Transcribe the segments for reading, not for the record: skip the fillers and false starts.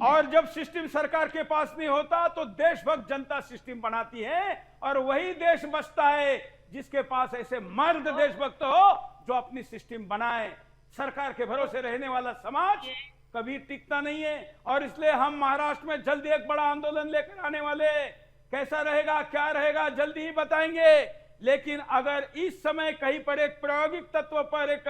और जब सिस्टम सरकार के पास नहीं होता तो देशभक्त जनता सिस्टम बनाती है, और वही देश बचता है जिसके पास ऐसे मर्द देशभक्त हो जो अपनी सिस्टम बनाए। सरकार के भरोसे रहने वाला समाज कभी टिकता नहीं है। और इसलिए हम महाराष्ट्र में जल्दी एक बड़ा आंदोलन लेकर आने वाले। कैसा रहेगा, क्या रहेगा, जल्दी ही बताएंगे। लेकिन अगर इस समय कहीं पर एक प्रायोगिक तत्व पर एक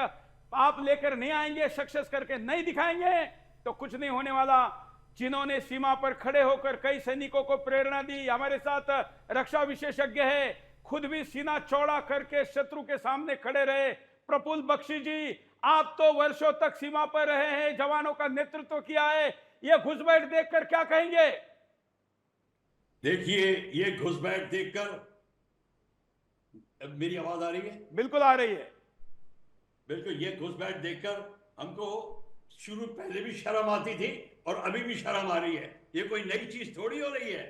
आप लेकर नहीं आएंगे, सक्सेस करके नहीं दिखाएंगे, तो कुछ नहीं होने वाला। जिन्होंने सीमा पर खड़े होकर कई सैनिकों को प्रेरणा दी, हमारे साथ रक्षा विशेषज्ञ है, खुद भी सीना चौड़ा करके शत्रु के सामने खड़े रहे, प्रफुल्ल बख्शी जी, आप तो वर्षों तक सीमा पर रहे हैं, जवानों का नेतृत्व किया है, ये घुसपैठ देखकर क्या कहेंगे? देखिए, ये घुसपैठ देखकर, मेरी आवाज आ रही है? बिल्कुल आ रही है। बिल्कुल, ये घुसपैठ देखकर हमको शुरू पहले भी शर्म आती थी और अभी भी शर्म आ रही है। ये कोई नई चीज थोड़ी हो रही है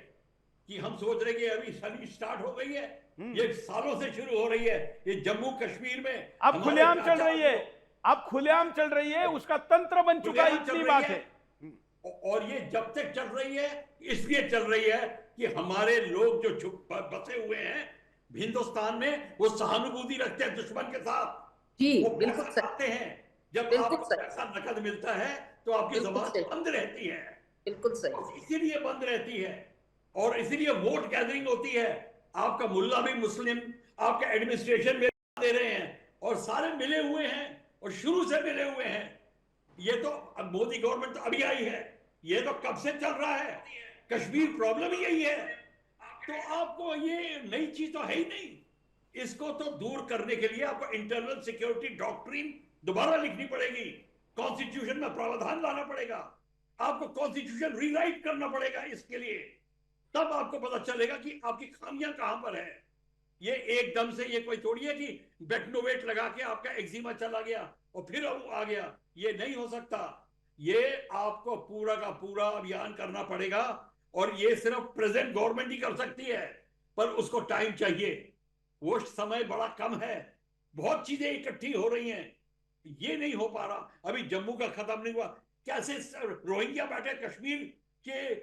कि हम सोच रहे कि अभी सदी स्टार्ट हो गई है। ये सालों से शुरू हो रही है। ये जम्मू कश्मीर में अब खुलेआम चल रही है, अब खुलेआम चल रही है, उसका तंत्र बन चुका है, इतनी बात है। और ये जब तक चल रही है इसलिए चल रही है कि हमारे लोग जो छुप बसे हुए हैं हिंदुस्तान में, वो सहानुभूति रखते हैं दुश्मन के साथ। जी, वो बिल्कुल पैसा खाते हैं। जब आपको पैसा नकद मिलता है तो आपकी जबान बंद रहती है। बिल्कुल सही, इसीलिए बंद रहती है और इसीलिए वोट गैदरिंग होती है। आपका मुल्ला भी मुस्लिम, आपके एडमिनिस्ट्रेशन में दे रहे हैं और सारे मिले हुए हैं और शुरू से मिले हुए हैं। ये तो अब मोदी गवर्नमेंट तो अभी आई है, ये तो कब से चल रहा है। कश्मीर प्रॉब्लम ही यही है। तो आपको ये नई चीज तो है ही नहीं। इसको तो दूर करने के लिए आपको इंटरनल सिक्योरिटी डॉक्ट्रिन दोबारा लिखनी पड़ेगी, कॉन्स्टिट्यूशन में प्रावधान लाना पड़ेगा, आपको कॉन्स्टिट्यूशन रीराइट करना पड़ेगा। इसके लिए तब आपको पता चलेगा कि आपकी खामियां कहां पर है। ये एकदम से ये कोई थोड़ी है कि बेटनोवेट लगा के आपका एक्जिमा चला गया और फिर आ गया। ये नहीं हो सकता। ये आपको पूरा का पूरा अभियान करना पड़ेगा और ये सिर्फ प्रेजेंट गवर्नमेंट ही कर सकती है, पर उसको टाइम चाहिए। वो समय बड़ा कम है, बहुत चीजें इकट्ठी हो रही हैं, ये नहीं हो पा रहा। अभी जम्मू का खत्म नहीं हुआ, कैसे रोहिंग्या बैठे कश्मीर के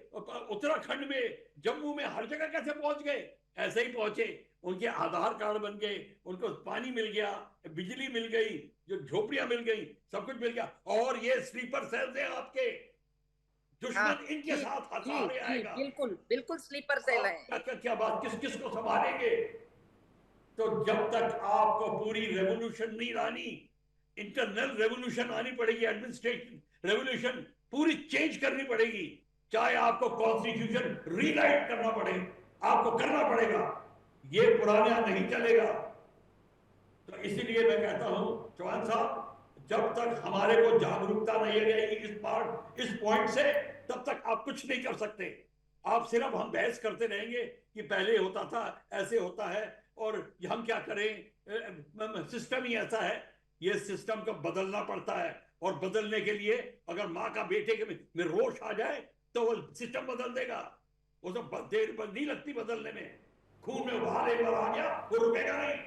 उत्तराखंड में, जम्मू में, हर जगह कैसे पहुंच गए? ऐसे ही पहुंचे, उनके आधार कार्ड बन गए, उनको पानी मिल गया, बिजली मिल गई, जो झोपड़ियां मिल गई, सब कुछ मिल गया। और ये स्लीपर सेल्स हैं आपके, दुश्मन इनके साथ हथियार आएगा। बिल्कुल बिल्कुल स्लीपर सेल है। क्या बात, किस किस को संभालेंगे? तो जब तक आपको पूरी रेवोल्यूशन नहीं लानी, इंटरनल रेवोल्यूशन आनी पड़ेगी, एडमिनिस्ट्रेशन रेवोल्यूशन पूरी चेंज करनी पड़ेगी। चाहे आपको कॉन्स्टिट्यूशन रीराइट करना पड़े, आपको करना पड़ेगा। ये पुराना नहीं चलेगा। तो इसीलिए मैं कहता हूं चौहान साहब, जब तक हमारे को जागरूकता नहीं रहेगी इस पॉइंट से, तब तक आप कुछ नहीं कर सकते। आप सिर्फ हम बहस करते रहेंगे कि पहले होता था, ऐसे होता है और हम क्या करें, सिस्टम ही ऐसा है। ये सिस्टम को बदलना पड़ता है और बदलने के लिए अगर माँ का बेटे के में रोष आ जाए तो वो सिस्टम बदल देगा। वो तो देर नहीं लगती बदलने में। खून में उबाल एक बार आ गया, वो रुकेगा नहीं।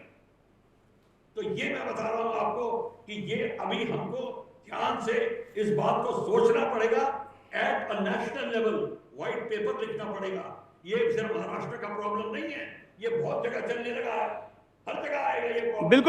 तो ये मैं बता रहा हूं आपको कि ये अभी हमको ध्यान से इस बात को सोचना पड़ेगा। At a national level white paper लिखना पड़ेगा। ये सिर्फ महाराष्ट्र का प्रॉब्लम नहीं है, ये बहुत जगह चलने लगा है, हर जगह आएगा ये प्रॉब्लम। बिल्कुल।